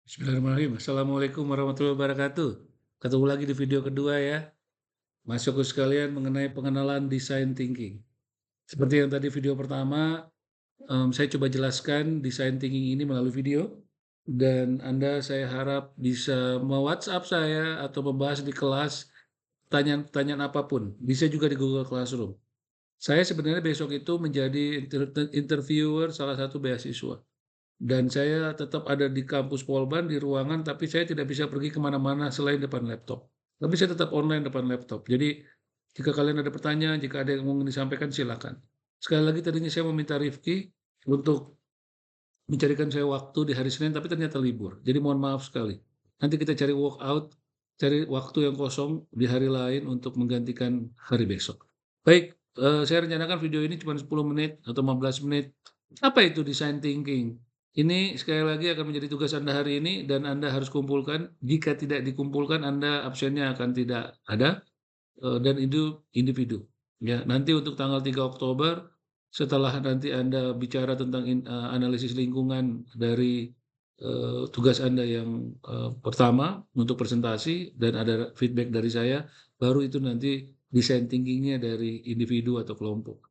Bismillahirrahmanirrahim. Assalamualaikum warahmatullahi wabarakatuh. Ketemu lagi di video kedua ya, masuk ke sekalian mengenai pengenalan design thinking. Seperti yang tadi video pertama, saya coba jelaskan design thinking ini melalui video, dan Anda saya harap bisa me-WhatsApp saya atau membahas di kelas pertanyaan-pertanyaan apapun, bisa juga di Google Classroom. Saya sebenarnya besok itu menjadi interviewer salah satu beasiswa. Dan saya tetap ada di kampus Polban, di ruangan, tapi saya tidak bisa pergi kemana-mana selain depan laptop. Tapi saya tetap online depan laptop. Jadi, jika kalian ada pertanyaan, jika ada yang mau disampaikan, silakan. Sekali lagi tadinya saya meminta Rifki untuk mencarikan saya waktu di hari Senin, tapi ternyata libur. Jadi mohon maaf sekali. Nanti kita cari workout, cari waktu yang kosong di hari lain untuk menggantikan hari besok. Baik, saya rencanakan video ini cuma 10 menit atau 15 menit. Apa itu design thinking? Ini sekali lagi akan menjadi tugas Anda hari ini dan Anda harus kumpulkan. Jika tidak dikumpulkan, Anda absennya akan tidak ada, dan itu individu. Ya, nanti untuk tanggal 3 Oktober, setelah nanti Anda bicara tentang analisis lingkungan dari, tugas Anda yang, pertama untuk presentasi dan ada feedback dari saya, baru itu nanti design thinking-nya dari individu atau kelompok.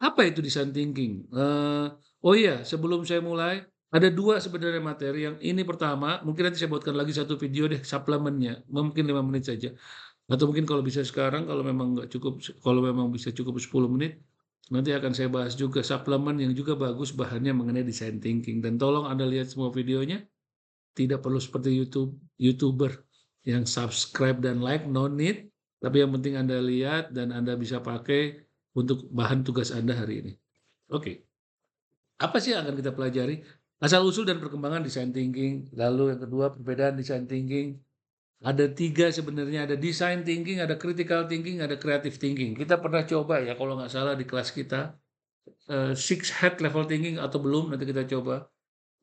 Apa itu design thinking? Oh iya, sebelum saya mulai, ada 2 sebenarnya materi. Yang ini pertama, mungkin nanti saya buatkan lagi satu video deh suplemennya, mungkin 5 menit saja. Atau mungkin kalau bisa sekarang, kalau memang nggak cukup, kalau memang bisa cukup 10 menit, nanti akan saya bahas juga suplemen yang juga bagus bahannya mengenai design thinking. Dan tolong Anda lihat semua videonya, tidak perlu seperti YouTuber yang subscribe dan like, no need. Tapi yang penting Anda lihat dan Anda bisa pakai untuk bahan tugas Anda hari ini. Oke, apa sih yang akan kita pelajari? Asal-usul dan perkembangan design thinking. Lalu yang kedua, perbedaan design thinking. Ada 3 sebenarnya, ada design thinking, ada critical thinking, ada creative thinking. Kita pernah coba ya, kalau nggak salah di kelas kita, six head level thinking atau belum, nanti kita coba.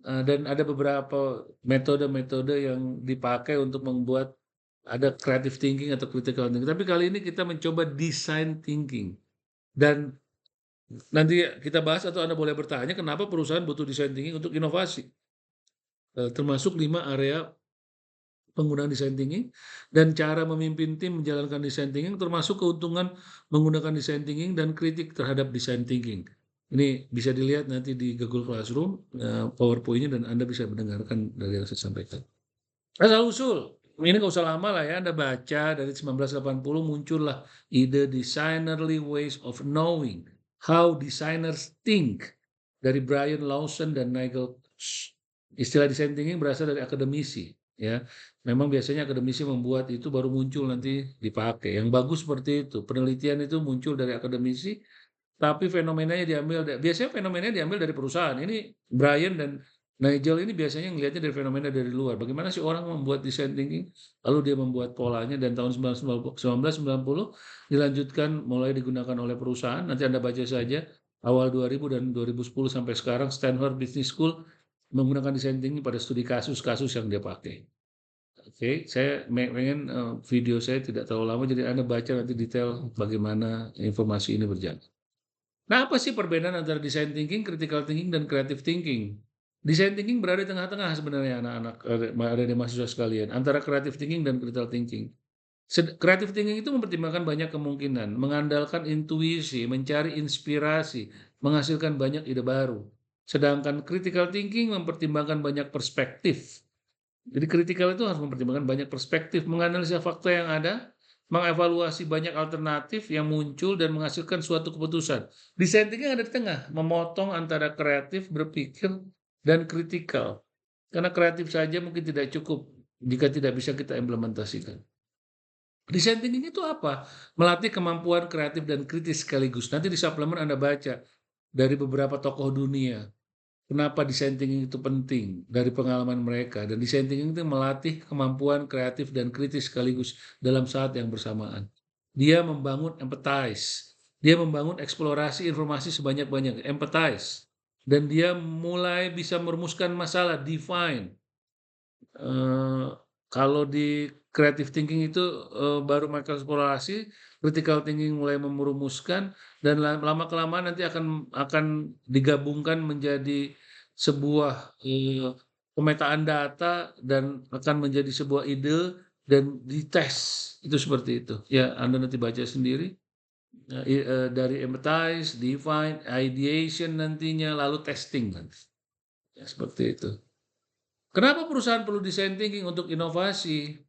Dan ada beberapa metode-metode yang dipakai untuk membuat ada creative thinking atau critical thinking. Tapi kali ini kita mencoba design thinking. Dan nanti kita bahas atau Anda boleh bertanya kenapa perusahaan butuh design thinking untuk inovasi. Termasuk 5 area penggunaan design thinking dan cara memimpin tim menjalankan design thinking, termasuk keuntungan menggunakan design thinking dan kritik terhadap design thinking. Ini bisa dilihat nanti di Google Classroom, PowerPoint-nya, dan Anda bisa mendengarkan dari yang saya sampaikan. Asal-usul, ini nggak usah lama lah ya, Anda baca dari 1980 muncullah ide designerly ways of knowing how designers think dari Brian Lawson dan Nigel Coase. Istilah design thinking berasal dari akademisi, ya. Memang biasanya akademisi membuat itu baru muncul nanti dipakai. Yang bagus seperti itu, penelitian itu muncul dari akademisi, tapi fenomenanya biasanya fenomenanya diambil dari perusahaan. Ini Brian dan Nigel ini biasanya ngelihatnya dari fenomena dari luar. Bagaimana sih orang membuat design thinking, lalu dia membuat polanya, dan tahun 1990 dilanjutkan mulai digunakan oleh perusahaan. Nanti Anda baca saja awal 2000 dan 2010 sampai sekarang Stanford Business School menggunakan design thinking pada studi kasus-kasus yang dia pakai. Oke, saya pengen video saya tidak terlalu lama, jadi Anda baca nanti detail bagaimana informasi ini berjalan. Nah, apa sih perbedaan antara design thinking, critical thinking, dan creative thinking? Design thinking berada di tengah-tengah sebenarnya anak-anak, ada di mahasiswa sekalian, antara creative thinking dan critical thinking. Creative thinking itu mempertimbangkan banyak kemungkinan, mengandalkan intuisi, mencari inspirasi, menghasilkan banyak ide baru. Sedangkan critical thinking mempertimbangkan banyak perspektif. Jadi kritikal itu harus mempertimbangkan banyak perspektif, menganalisa fakta yang ada, mengevaluasi banyak alternatif yang muncul dan menghasilkan suatu keputusan. Design thinking ada di tengah, memotong antara kreatif, berpikir, dan kritikal. Karena kreatif saja mungkin tidak cukup jika tidak bisa kita implementasikan. Design thinking itu apa? Melatih kemampuan kreatif dan kritis sekaligus. Nanti di suplemen Anda baca dari beberapa tokoh dunia. Kenapa design thinking itu penting dari pengalaman mereka, dan design thinking itu melatih kemampuan kreatif dan kritis sekaligus dalam saat yang bersamaan. Dia membangun empathize, dia membangun eksplorasi informasi sebanyak-banyak, empathize, dan dia mulai bisa merumuskan masalah, define. Eee, Kalau di creative thinking itu, baru mereka eksplorasi, critical thinking mulai merumuskan, dan lama-kelamaan nanti akan digabungkan menjadi sebuah, pemetaan data dan akan menjadi sebuah ide dan dites, itu seperti itu. Ya, Anda nanti baca sendiri, dari empathize, define, ideation nantinya, lalu testing nanti. Ya, seperti itu. Kenapa perusahaan perlu design thinking untuk inovasi?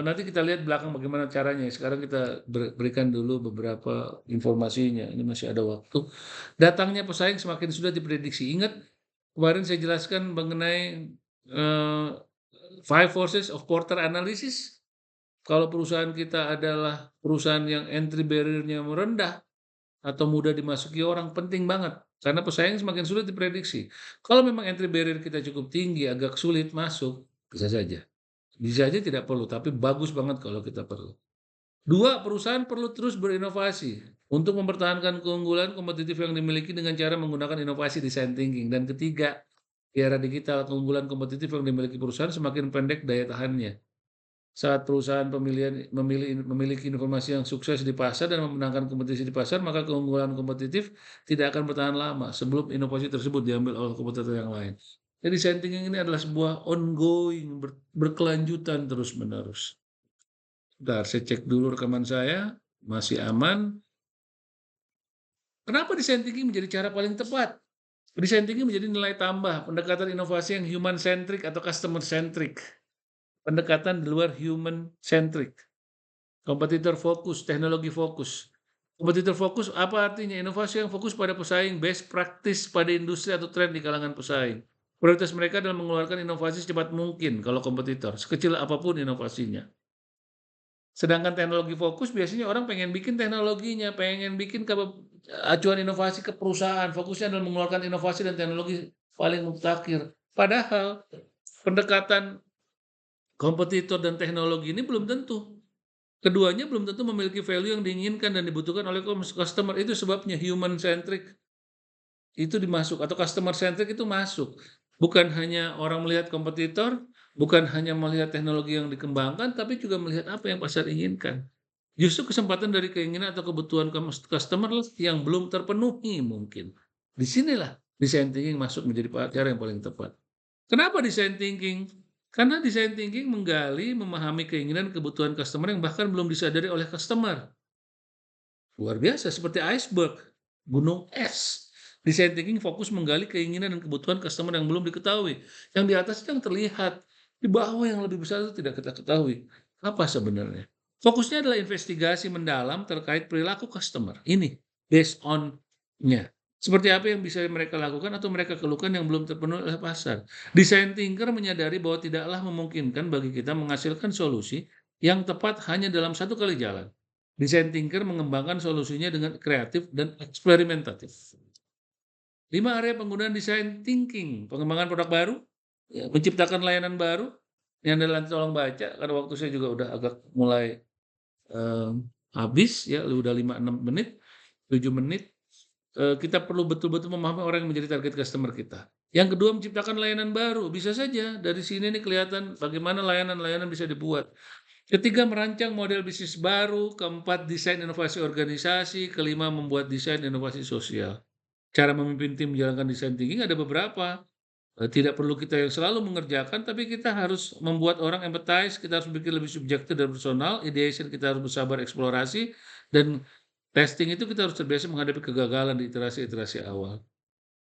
Nanti kita lihat belakang bagaimana caranya. Sekarang kita berikan dulu beberapa informasinya. Ini masih ada waktu. Datangnya pesaing semakin sudah diprediksi. Ingat kemarin saya jelaskan mengenai five forces of Porter analysis. Kalau perusahaan kita adalah perusahaan yang entry barrier-nya rendah atau mudah dimasuki orang, penting banget. Karena pesaing semakin sulit diprediksi. Kalau memang entry barrier kita cukup tinggi, agak sulit masuk, bisa saja. Bisa aja tidak perlu, tapi bagus banget kalau kita perlu. Dua, perusahaan perlu terus berinovasi untuk mempertahankan keunggulan kompetitif yang dimiliki dengan cara menggunakan inovasi design thinking. Dan ketiga, di era digital, keunggulan kompetitif yang dimiliki perusahaan semakin pendek daya tahannya. Saat perusahaan memiliki informasi yang sukses di pasar dan memenangkan kompetisi di pasar, maka keunggulan kompetitif tidak akan bertahan lama sebelum inovasi tersebut diambil oleh kompetitor yang lain. Jadi design thinking ini adalah sebuah ongoing, berkelanjutan terus-menerus. Bentar, saya cek dulu rekaman saya, masih aman. Kenapa design thinking menjadi cara paling tepat? Design thinking menjadi nilai tambah, pendekatan inovasi yang human centric atau customer centric. Pendekatan di luar human centric. Kompetitor fokus, teknologi fokus. Kompetitor fokus apa artinya? Inovasi yang fokus pada pesaing, best practice pada industri atau tren di kalangan pesaing. Prioritas mereka adalah mengeluarkan inovasi secepat mungkin kalau kompetitor, sekecil apapun inovasinya. Sedangkan teknologi fokus biasanya orang pengen bikin teknologinya, pengen bikin acuan inovasi ke perusahaan, fokusnya adalah mengeluarkan inovasi dan teknologi paling mutakhir. Padahal pendekatan kompetitor dan teknologi ini belum tentu. Keduanya belum tentu memiliki value yang diinginkan dan dibutuhkan oleh customer. Itu sebabnya human centric itu dimasuk atau customer centric itu masuk. Bukan hanya orang melihat kompetitor, bukan hanya melihat teknologi yang dikembangkan, tapi juga melihat apa yang pasar inginkan. Justru kesempatan dari keinginan atau kebutuhan customer yang belum terpenuhi mungkin. Disinilah design thinking masuk menjadi cara yang paling tepat. Kenapa design thinking? Karena design thinking menggali, memahami keinginan kebutuhan customer yang bahkan belum disadari oleh customer. Luar biasa, seperti iceberg, gunung es. Design thinking fokus menggali keinginan dan kebutuhan customer yang belum diketahui. Yang di atas itu yang terlihat, di bawah yang lebih besar itu tidak kita ketahui. Apa sebenarnya? Fokusnya adalah investigasi mendalam terkait perilaku customer. Ini based on-nya. Seperti apa yang bisa mereka lakukan atau mereka keluhkan yang belum terpenuhi oleh pasar. Design thinker menyadari bahwa tidaklah memungkinkan bagi kita menghasilkan solusi yang tepat hanya dalam satu kali jalan. Design thinker mengembangkan solusinya dengan kreatif dan eksperimentatif. 5 area penggunaan design thinking, pengembangan produk baru, ya, menciptakan layanan baru, yang Anda nanti tolong baca, karena waktu saya juga udah agak mulai habis, ya, udah 5-6 menit, 7 menit. Kita perlu betul-betul memahami orang yang menjadi target customer kita. Yang kedua, menciptakan layanan baru. Bisa saja dari sini nih kelihatan bagaimana layanan-layanan bisa dibuat. Ketiga, merancang model bisnis baru. Keempat, desain inovasi organisasi. Kelima, membuat desain inovasi sosial. Cara memimpin tim menjalankan desain thinking ada beberapa. Tidak perlu kita yang selalu mengerjakan, tapi kita harus membuat orang empathize, kita harus berpikir lebih subjektif dan personal, ideation kita harus bersabar eksplorasi, dan testing itu kita harus terbiasa menghadapi kegagalan di iterasi-iterasi awal.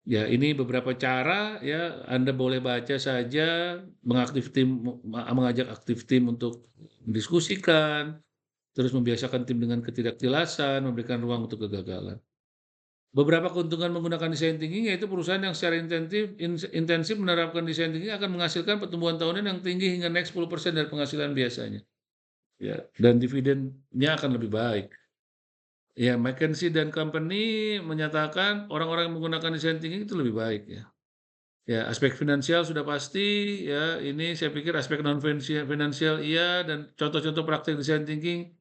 Ya, ini beberapa cara ya, Anda boleh baca saja, mengajak aktif tim untuk mendiskusikan, terus membiasakan tim dengan ketidakjelasan, memberikan ruang untuk kegagalan. Beberapa keuntungan menggunakan design thinking yaitu perusahaan yang secara intensif menerapkan design thinking akan menghasilkan pertumbuhan tahunan yang tinggi hingga naik 10% dari penghasilan biasanya. Ya, dan dividennya akan lebih baik. Ya, McKinsey dan Company menyatakan orang-orang yang menggunakan design thinking itu lebih baik ya. Ya, aspek finansial sudah pasti ya, ini saya pikir aspek non finansial iya, dan contoh-contoh praktik design thinking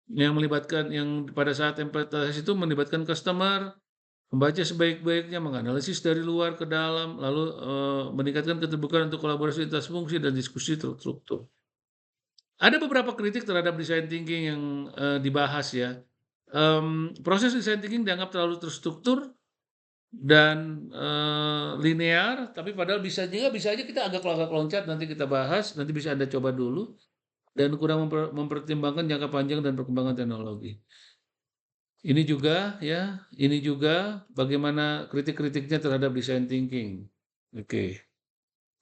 yang melibatkan yang pada saat implementasi itu melibatkan customer, membaca sebaik-baiknya, menganalisis dari luar ke dalam, lalu meningkatkan keterbukaan untuk kolaborasi lintas fungsi dan diskusi terstruktur. Ada beberapa kritik terhadap design thinking yang dibahas ya. Proses design thinking dianggap terlalu terstruktur, dan, linear, tapi padahal bisa aja kita agak loncat, nanti kita bahas, nanti bisa Anda coba dulu, dan kurang mempertimbangkan jangka panjang dan perkembangan teknologi. Ini juga bagaimana kritik-kritiknya terhadap design thinking. Oke.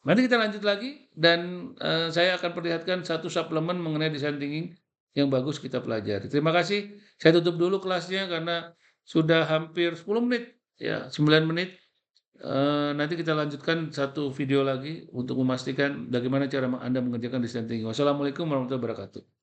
Mari kita lanjut lagi dan, saya akan perlihatkan satu suplemen mengenai design thinking yang bagus kita pelajari. Terima kasih, saya tutup dulu kelasnya karena sudah hampir 10 menit, ya 9 menit. Nanti kita lanjutkan satu video lagi untuk memastikan bagaimana cara Anda mengerjakan design thinking. Wassalamualaikum warahmatullahi wabarakatuh.